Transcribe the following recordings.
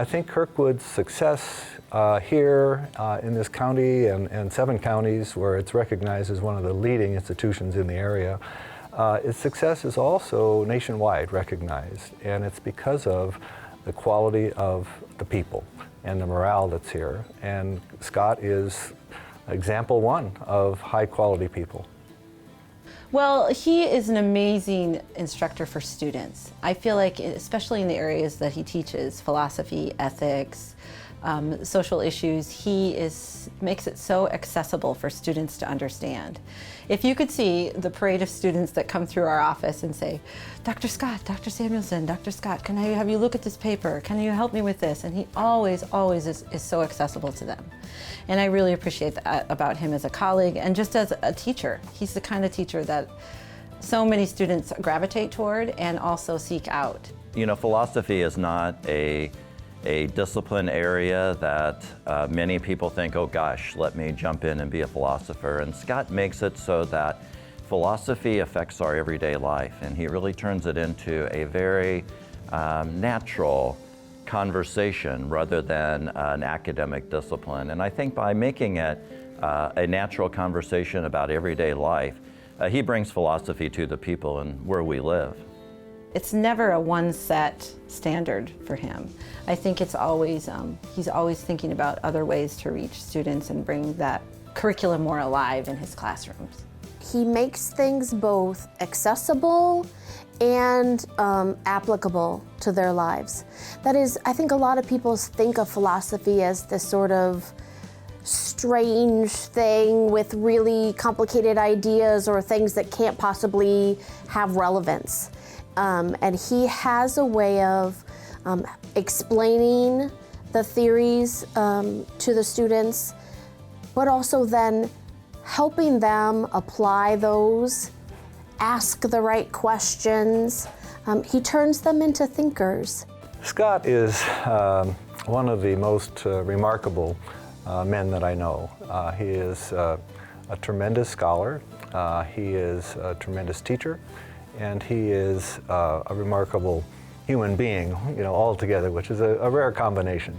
I think Kirkwood's success here in this county and 7 counties where it's recognized as one of the leading institutions in the area, its success is also nationwide recognized, and it's because of the quality of the people and the morale that's here. And Scott is example 1 of high quality people. Well, he is an amazing instructor for students. I feel like, especially in the areas that he teaches, philosophy, ethics, social issues, he makes it so accessible for students to understand. If you could see the parade of students that come through our office and say, Dr. Scott, Dr. Samuelson, Dr. Scott, can I have you look at this paper? Can you help me with this? And he always is so accessible to them. And I really appreciate that about him as a colleague and just as a teacher. He's the kind of teacher that so many students gravitate toward and also seek out. You know, philosophy is not a discipline area that many people think, oh gosh, let me jump in and be a philosopher. And Scott makes it so that philosophy affects our everyday life, and he really turns it into a very natural conversation rather than an academic discipline. And I think by making it a natural conversation about everyday life, he brings philosophy to the people and where we live. It's never a one set standard for him. I think it's always, he's always thinking about other ways to reach students and bring that curriculum more alive in his classrooms. He makes things both accessible and applicable to their lives. That is, I think a lot of people think of philosophy as this sort of strange thing with really complicated ideas or things that can't possibly have relevance. And he has a way of explaining the theories to the students, but also then helping them apply those, ask the right questions. He turns them into thinkers. Scott is one of the most remarkable men that I know. He is a tremendous scholar, he is a tremendous teacher, and he is a remarkable human being, you know, altogether, which is a rare combination.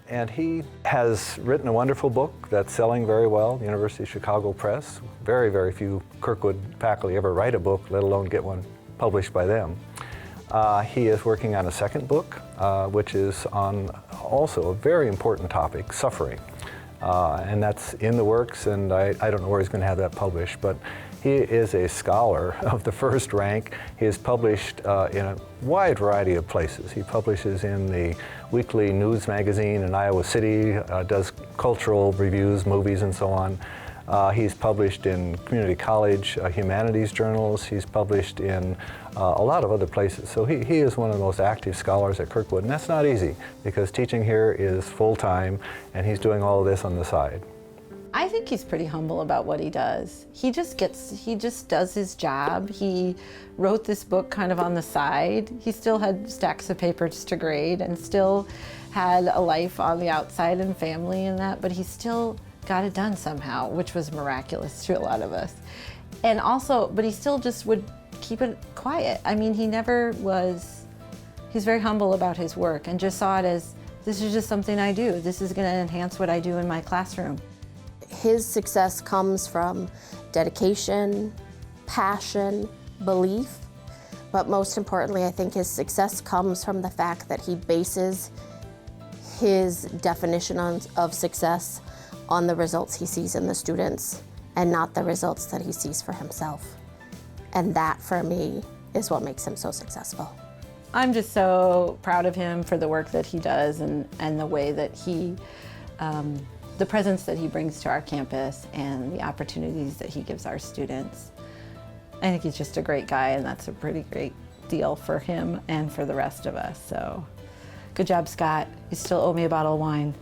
And he has written a wonderful book that's selling very well, the University of Chicago Press. Very, very few Kirkwood faculty ever write a book, let alone get one published by them. He is working on a second book, which is on also a very important topic, suffering. And that's in the works, and I don't know where he's going to have that published, but he is a scholar of the first rank. He is published in a wide variety of places. He publishes in the weekly news magazine in Iowa City, does cultural reviews, movies, and so on. He's published in community college humanities journals. He's published in a lot of other places. So he is one of the most active scholars at Kirkwood, and that's not easy because teaching here is full-time, and he's doing all of this on the side. I think he's pretty humble about what he does. He just does his job. He wrote this book kind of on the side. He still had stacks of papers to grade and still had a life on the outside and family and that, but he still got it done somehow, which was miraculous to a lot of us. And also, but he still just would keep it quiet. I mean, he's very humble about his work and just saw it as, this is just something I do. This is gonna enhance what I do in my classroom. His success comes from dedication, passion, belief, but most importantly, I think his success comes from the fact that he bases his definition of success on the results he sees in the students and not the results that he sees for himself. And that, for me, is what makes him so successful. I'm just so proud of him for the work that he does and the way that he the presence that he brings to our campus and the opportunities that he gives our students. I think he's just a great guy, and that's a pretty great deal for him and for the rest of us. So good job, Scott. You still owe me a bottle of wine.